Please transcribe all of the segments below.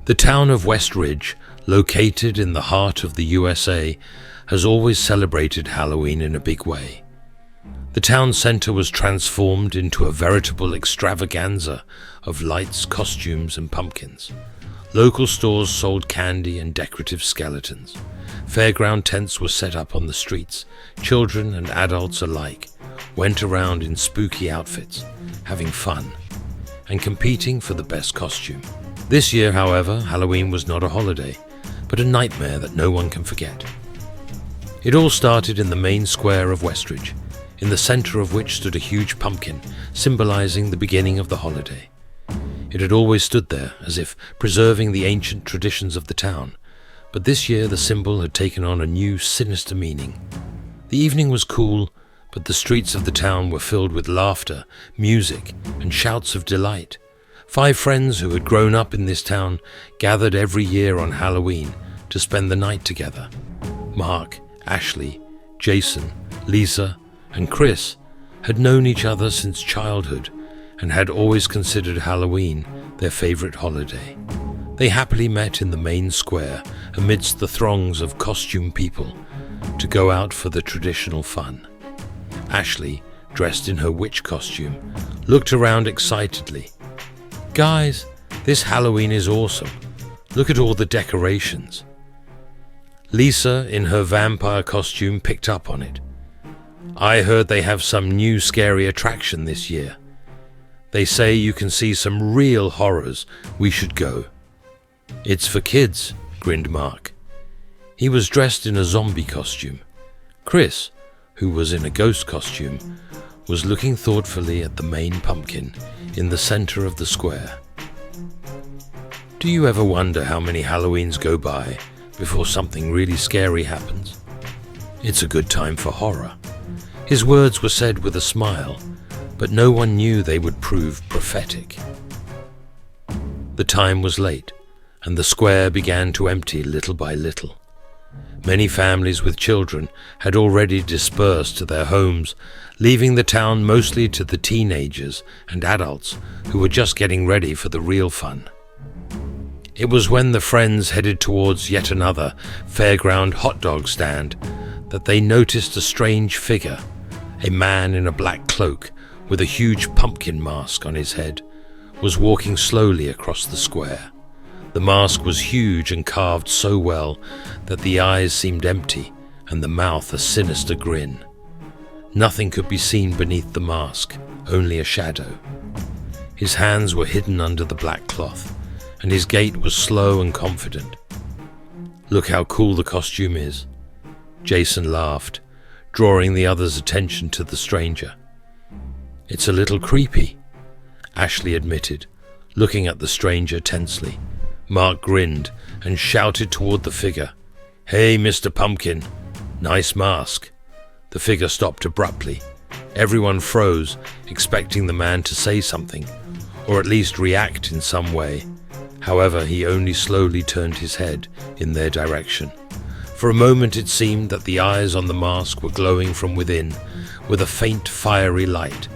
The town of Westridge, located in the heart of the USA, has always celebrated Halloween in a big way. The town centre was transformed into a veritable extravaganza of lights, costumes and pumpkins. Local stores sold candy and decorative skeletons. Fairground tents were set up on the streets. Children and adults alike went around in spooky outfits, having fun and competing for the best costume. This year, however, Halloween was not a holiday, but a nightmare that no one can forget. It all started in the main square of Westridge, in the centre of which stood a huge pumpkin, symbolizing the beginning of the holiday. It had always stood there, as if preserving the ancient traditions of the town, but this year the symbol had taken on a new, sinister meaning. The evening was cool, but the streets of the town were filled with laughter, music, and shouts of delight. 5 friends who had grown up in this town gathered every year on Halloween to spend the night together. Mark, Ashley, Jason, Lisa, and Chris had known each other since childhood and had always considered Halloween their favorite holiday. They happily met in the main square amidst the throngs of costume people to go out for the traditional fun. Ashley, dressed in her witch costume, looked around excitedly. "Guys, this Halloween is awesome. Look at all the decorations." Lisa, in her vampire costume, picked up on it. "I heard they have some new scary attraction this year. They say you can see some real horrors. We should go." "It's for kids," grinned Mark. He was dressed in a zombie costume. Chris, who was in a ghost costume, was looking thoughtfully at the main pumpkin in the center of the square. Do you ever wonder how many Halloweens go by before something really scary happens? It's a good time for horror. His words were said with a smile, but no one knew they would prove prophetic. The time was late, and the square began to empty little by little. Many families with children had already dispersed to their homes, leaving the town mostly to the teenagers and adults who were just getting ready for the real fun. It was when the friends headed towards yet another Fairground hot dog stand that they noticed a strange figure. A man in a black cloak with a huge pumpkin mask on his head was walking slowly across the square. The mask was huge and carved so well that the eyes seemed empty and the mouth a sinister grin. Nothing could be seen beneath the mask, only a shadow. His hands were hidden under the black cloth, and his gait was slow and confident. "Look how cool the costume is." Jason laughed, drawing the others' attention to the stranger. "It's a little creepy," Ashley admitted, looking at the stranger tensely. Mark grinned and shouted toward the figure, "Hey, Mr. Pumpkin, nice mask." The figure stopped abruptly. Everyone froze, expecting the man to say something, or at least react in some way. However, he only slowly turned his head in their direction. For a moment it seemed that the eyes on the mask were glowing from within with a faint fiery light.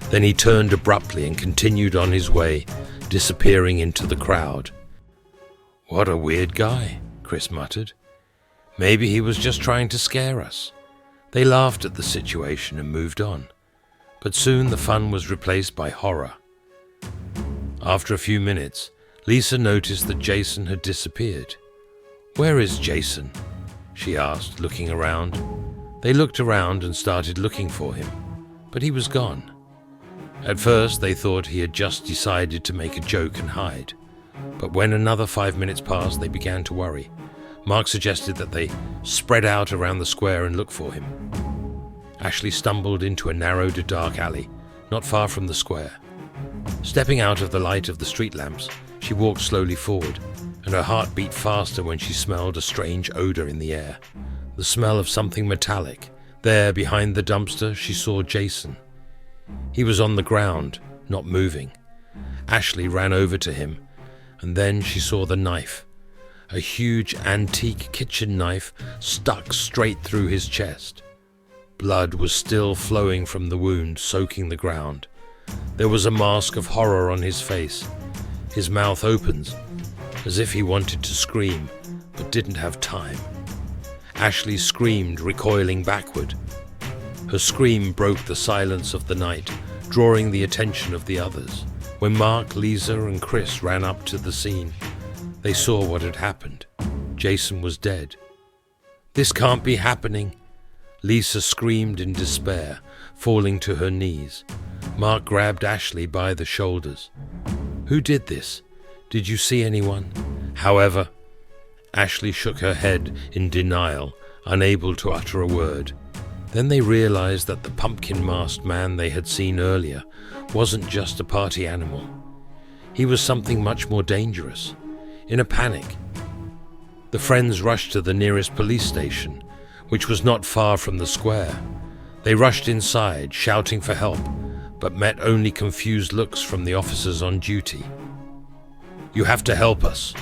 Then he turned abruptly and continued on his way, disappearing into the crowd. "What a weird guy," Chris muttered. "Maybe he was just trying to scare us." They laughed at the situation and moved on, but soon the fun was replaced by horror. After a few minutes, Lisa noticed that Jason had disappeared. "Where is Jason?" she asked, looking around. They looked around and started looking for him, but he was gone. At first they thought he had just decided to make a joke and hide, but when another 5 minutes passed, they began to worry. Mark suggested that they spread out around the square and look for him. Ashley stumbled into a narrow, dark alley, not far from the square. Stepping out of the light of the street lamps, she walked slowly forward, and her heart beat faster when she smelled a strange odor in the air, the smell of something metallic. There, behind the dumpster, she saw Jason. He was on the ground, not moving. Ashley ran over to him, and then she saw the knife. A huge antique kitchen knife stuck straight through his chest. Blood was still flowing from the wound, soaking the ground. There was a mask of horror on his face. His mouth opened, as if he wanted to scream, but didn't have time. Ashley screamed, recoiling backward. Her scream broke the silence of the night, drawing the attention of the others. When Mark, Lisa, and Chris ran up to the scene, they saw what had happened. Jason was dead. "This can't be happening!" Lisa screamed in despair, falling to her knees. Mark grabbed Ashley by the shoulders. "Who did this? Did you see anyone?" However, Ashley shook her head in denial, unable to utter a word. Then they realized that the pumpkin-masked man they had seen earlier wasn't just a party animal. He was something much more dangerous. In a panic, the friends rushed to the nearest police station, which was not far from the square. They rushed inside, shouting for help, but met only confused looks from the officers on duty. "You have to help us,"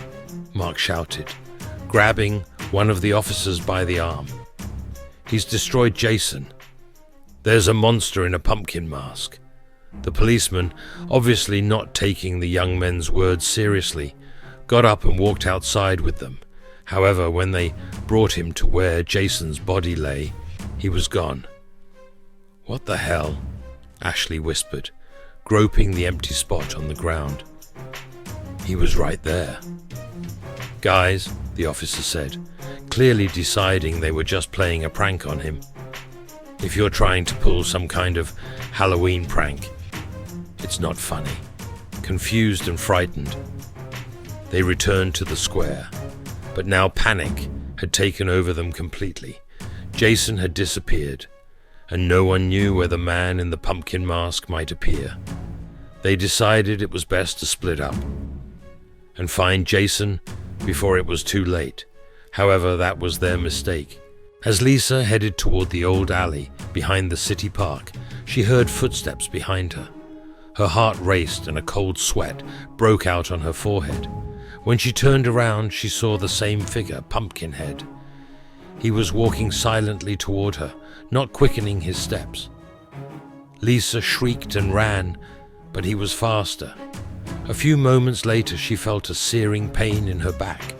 Mark shouted, grabbing one of the officers by the arm. "He's destroyed Jason. There's a monster in a pumpkin mask." The policeman, obviously not taking the young men's words seriously, got up and walked outside with them. However, when they brought him to where Jason's body lay, he was gone. "What the hell?" Ashley whispered, groping the empty spot on the ground. "He was right there." "Guys," the officer said, clearly deciding they were just playing a prank on him. "If you're trying to pull some kind of Halloween prank, it's not funny." Confused and frightened, they returned to the square, but now panic had taken over them completely. Jason had disappeared, and no one knew where the man in the pumpkin mask might appear. They decided it was best to split up and find Jason before it was too late. However, that was their mistake. As Lisa headed toward the old alley behind the city park, she heard footsteps behind her. Her heart raced and a cold sweat broke out on her forehead. When she turned around, she saw the same figure, Pumpkinhead. He was walking silently toward her, not quickening his steps. Lisa shrieked and ran, but he was faster. A few moments later, she felt a searing pain in her back.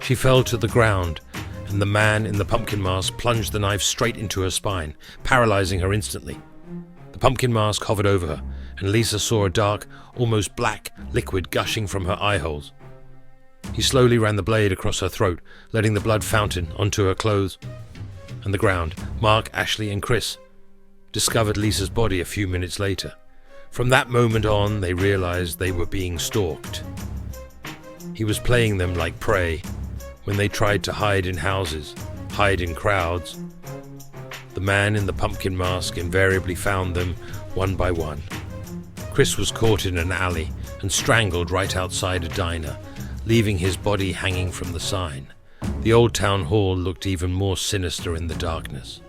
She fell to the ground, and the man in the pumpkin mask plunged the knife straight into her spine, paralyzing her instantly. The pumpkin mask hovered over her, and Lisa saw a dark, almost black liquid gushing from her eye holes. He slowly ran the blade across her throat, letting the blood fountain onto her clothes and the ground. Mark, Ashley, and Chris discovered Lisa's body a few minutes later. From that moment on, they realized they were being stalked. He was playing them like prey. When they tried to hide in houses, hide in crowds, the man in the pumpkin mask invariably found them one by one. Chris was caught in an alley and strangled right outside a diner, leaving his body hanging from the sign. The old town hall looked even more sinister in the darkness.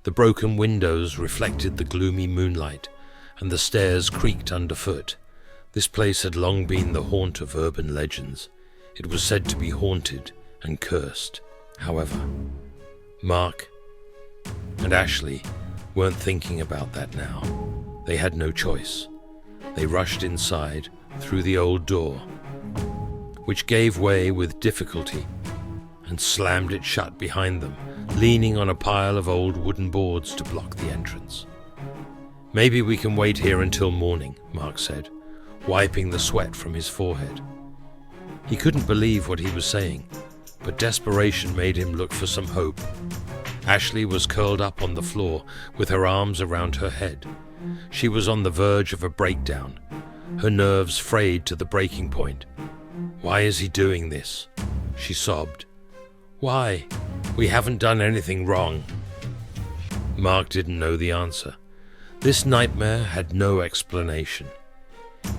The broken windows reflected the gloomy moonlight, and the stairs creaked underfoot. This place had long been the haunt of urban legends. It was said to be haunted and cursed. However, Mark and Ashley weren't thinking about that now. They had no choice. They rushed inside through the old door, which gave way with difficulty, and slammed it shut behind them, leaning on a pile of old wooden boards to block the entrance. "Maybe we can wait here until morning," Mark said, wiping the sweat from his forehead. He couldn't believe what he was saying, but desperation made him look for some hope. Ashley was curled up on the floor with her arms around her head. She was on the verge of a breakdown, her nerves frayed to the breaking point. "Why is he doing this?" she sobbed. "Why? We haven't done anything wrong." Mark didn't know the answer. This nightmare had no explanation.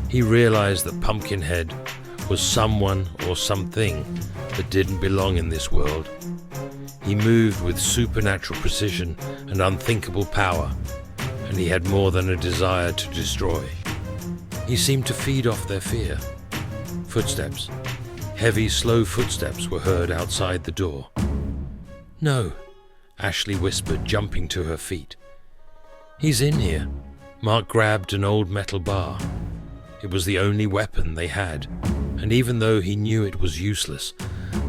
He realized that Pumpkinhead was someone or something that didn't belong in this world. He moved with supernatural precision and unthinkable power, and he had more than a desire to destroy. He seemed to feed off their fear. Footsteps, heavy, slow footsteps were heard outside the door. "No," Ashley whispered, jumping to her feet. "He's in here." Mark grabbed an old metal bar. It was the only weapon they had, and even though he knew it was useless,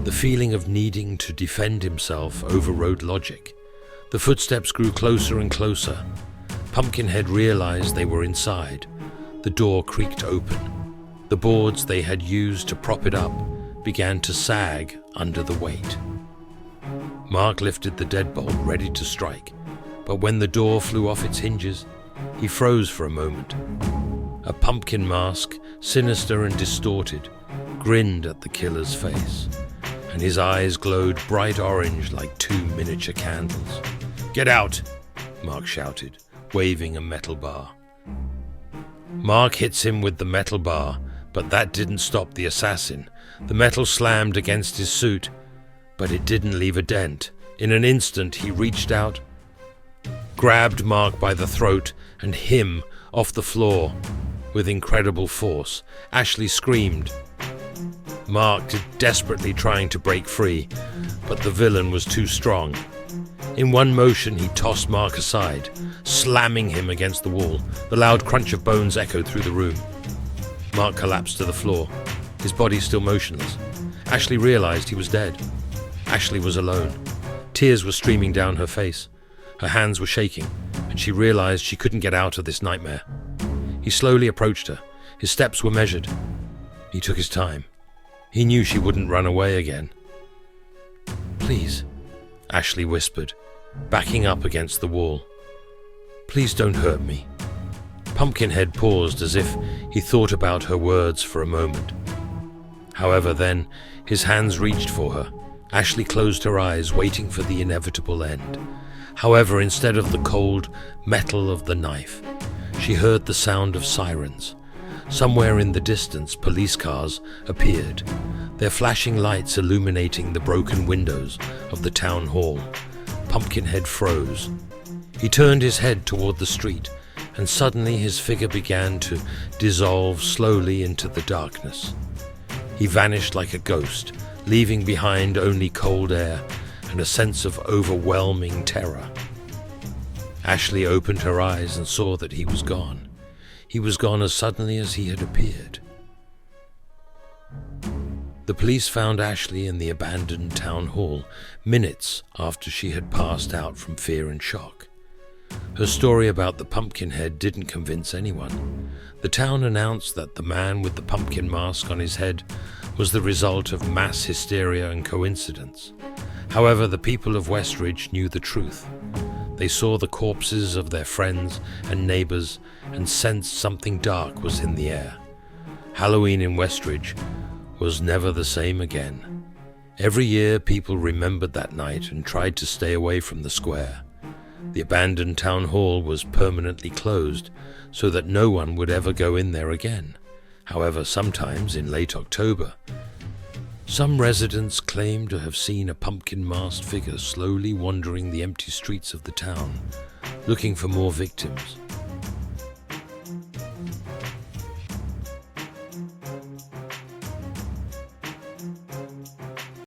the feeling of needing to defend himself overrode logic. The footsteps grew closer and closer. Pumpkinhead realized they were inside. The door creaked open. The boards they had used to prop it up began to sag under the weight. Mark lifted the deadbolt, ready to strike, but when the door flew off its hinges, he froze for a moment. A pumpkin mask, sinister and distorted, grinned at the killer's face, and his eyes glowed bright orange like two miniature candles. "Get out!" Mark shouted, waving a metal bar. Mark hits him with the metal bar, but that didn't stop the assassin. The metal slammed against his suit, but it didn't leave a dent. In an instant, he reached out, grabbed Mark by the throat, and him off the floor with incredible force. Ashley screamed. Mark desperately trying to break free, but the villain was too strong. In one motion, he tossed Mark aside, slamming him against the wall. The loud crunch of bones echoed through the room. Mark collapsed to the floor, his body still motionless. Ashley realized he was dead. Ashley was alone. Tears were streaming down her face. Her hands were shaking, and she realized she couldn't get out of this nightmare. He slowly approached her. His steps were measured. He took his time. He knew she wouldn't run away again. "Please," Ashley whispered, backing up against the wall. "Please don't hurt me." Pumpkinhead paused as if he thought about her words for a moment. However, then, his hands reached for her. Ashley closed her eyes, waiting for the inevitable end. However, instead of the cold metal of the knife, she heard the sound of sirens. Somewhere in the distance, police cars appeared, their flashing lights illuminating the broken windows of the town hall. Pumpkinhead froze. He turned his head toward the street, and suddenly his figure began to dissolve slowly into the darkness. He vanished like a ghost, leaving behind only cold air and a sense of overwhelming terror. Ashley opened her eyes and saw that he was gone. He was gone as suddenly as he had appeared. The police found Ashley in the abandoned town hall minutes after she had passed out from fear and shock. Her story about the Pumpkinhead didn't convince anyone. The town announced that the man with the pumpkin mask on his head was the result of mass hysteria and coincidence. However, the people of Westridge knew the truth. They saw the corpses of their friends and neighbors and sensed something dark was in the air. Halloween in Westridge was never the same again. Every year, people remembered that night and tried to stay away from the square. The abandoned town hall was permanently closed so that no one would ever go in there again. However, sometimes in late October, some residents claimed to have seen a pumpkin-masked figure slowly wandering the empty streets of the town, looking for more victims.